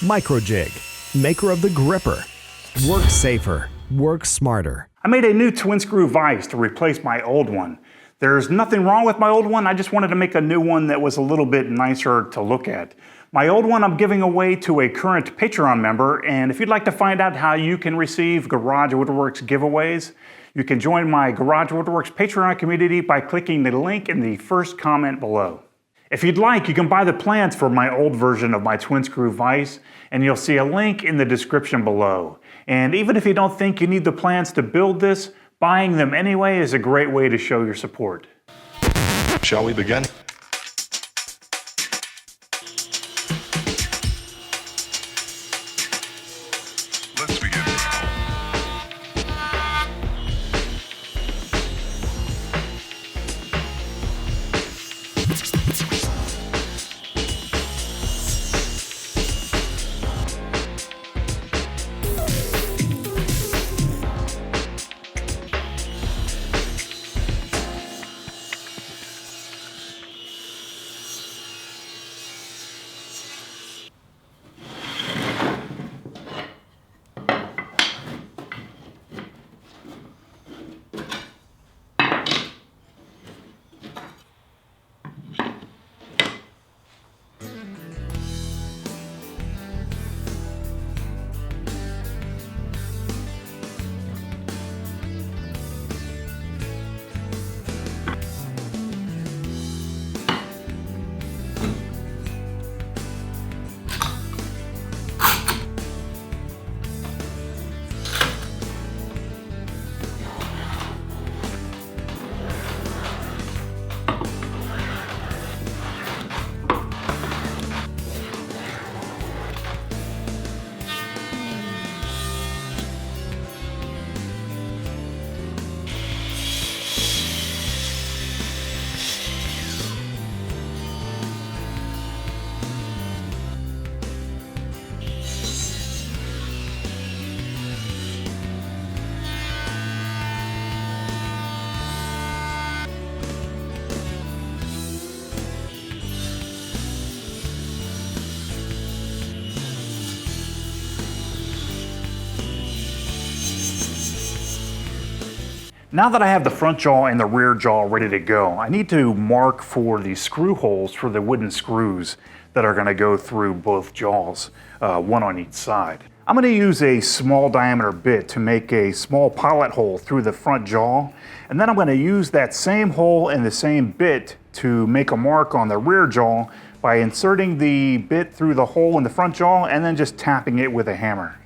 Microjig, maker of the gripper. Work safer, work smarter. I made a new twin screw vise to replace my old one. There's nothing wrong with my old one, I just wanted to make a new one that was a little bit nicer to look at. My old one I'm giving away to a current Patreon member, and if you'd like to find out how you can receive Garage Woodworks giveaways, you can join my Garage Woodworks Patreon community by clicking the link in the first comment below. If you'd like, you can buy the plans for my old version of my twin screw vise, and you'll see a link in the description below. And even if you don't think you need the plans to build this, buying them anyway is a great way to show your support. Shall we begin? Let's begin. Now that I have the front jaw and the rear jaw ready to go, I need to mark for the screw holes for the wooden screws that are going to go through both jaws, one on each side. I'm going to use a small diameter bit to make a small pilot hole through the front jaw, and then I'm going to use that same hole and the same bit to make a mark on the rear jaw by inserting the bit through the hole in the front jaw and then just tapping it with a hammer.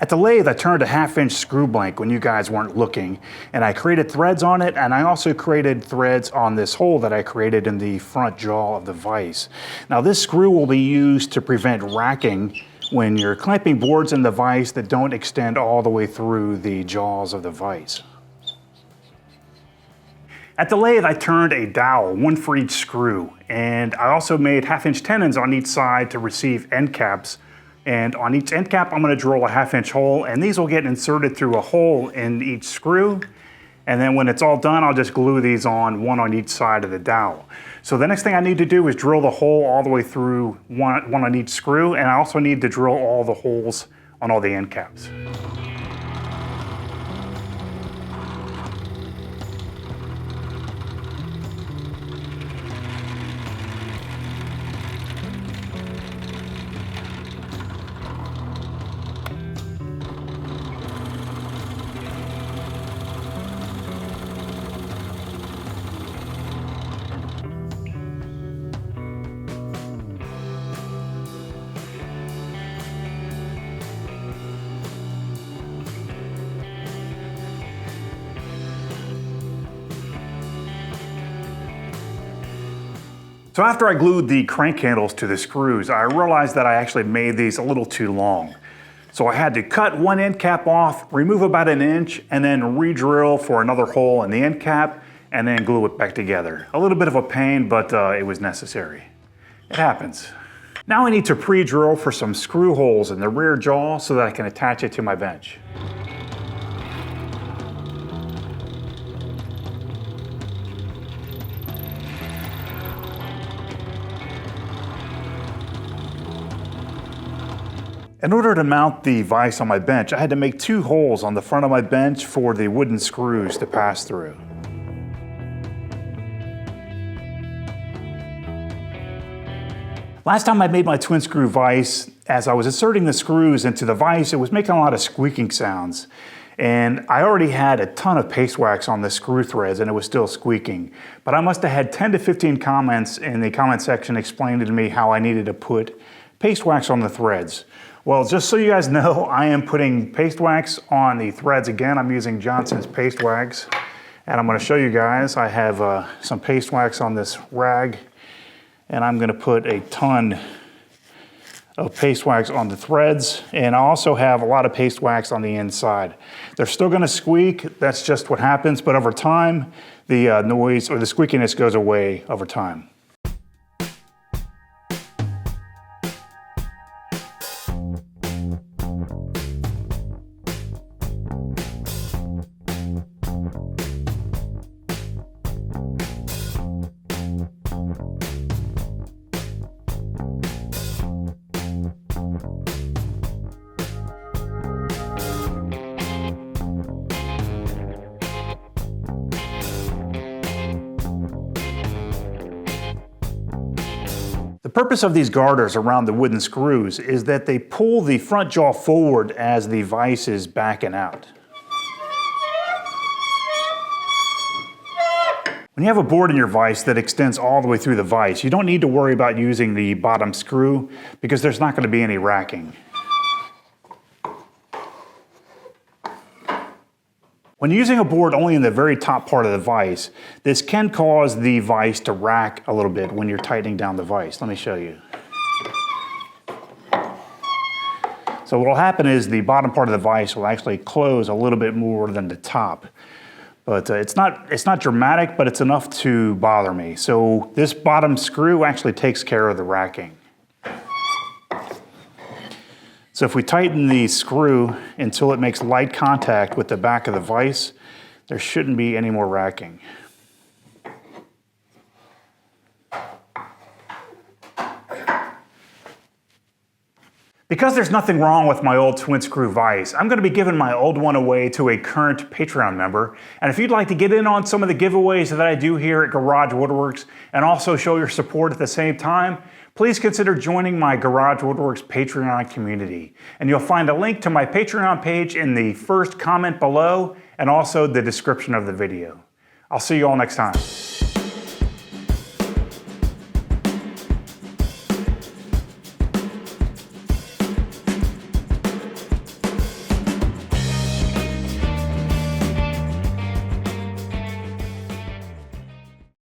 At the lathe, I turned a 1/2 inch screw blank when you guys weren't looking, and I created threads on it, and I also created threads on this hole that I created in the front jaw of the vise. Now this screw will be used to prevent racking when you're clamping boards in the vise that don't extend all the way through the jaws of the vise. At the lathe, I turned a dowel, one for each screw, and I also made 1/2 inch tenons on each side to receive end caps. And on each end cap, I'm going to drill a 1/2 inch hole, and these will get inserted through a hole in each screw. And then when it's all done, I'll just glue these one on each side of the dowel. So the next thing I need to do is drill the hole all the way through one on each screw, and I also need to drill all the holes on all the end caps. So after I glued the crank handles to the screws, I realized that I actually made these a little too long. So I had to cut one end cap off, remove about 1 inch, and then re-drill for another hole in the end cap, and then glue it back together. A little bit of a pain, but it was necessary. It happens. Now I need to pre-drill for some screw holes in the rear jaw so that I can attach it to my bench. In order to mount the vise on my bench, I had to make 2 holes on the front of my bench for the wooden screws to pass through. Last time I made my twin screw vise, as I was inserting the screws into the vise, it was making a lot of squeaking sounds. And I already had a ton of paste wax on the screw threads and it was still squeaking. But I must have had 10 to 15 comments in the comment section explaining to me how I needed to put paste wax on the threads. Well, just so you guys know, I am putting paste wax on the threads again. I'm using Johnson's paste wax. And I'm going to show you guys, I have some paste wax on this rag. And I'm going to put a ton of paste wax on the threads. And I also have a lot of paste wax on the inside. They're still going to squeak. That's just what happens. But over time, the noise or the squeakiness goes away over time. The purpose of these garters around the wooden screws is that they pull the front jaw forward as the vise is backing out. When you have a board in your vise that extends all the way through the vise, you don't need to worry about using the bottom screw because there's not going to be any racking. When using a board only in the very top part of the vise, this can cause the vise to rack a little bit when you're tightening down the vise. Let me show you. So what will happen is the bottom part of the vise will actually close a little bit more than the top. But it's not dramatic, but it's enough to bother me. So this bottom screw actually takes care of the racking. So if we tighten the screw until it makes light contact with the back of the vise, there shouldn't be any more racking. Because there's nothing wrong with my old twin screw vise, I'm going to be giving my old one away to a current Patreon member. And if you'd like to get in on some of the giveaways that I do here at Garage Woodworks and also show your support at the same time, please consider joining my Garage Woodworks Patreon community. And you'll find a link to my Patreon page in the first comment below and also the description of the video. I'll see you all next time.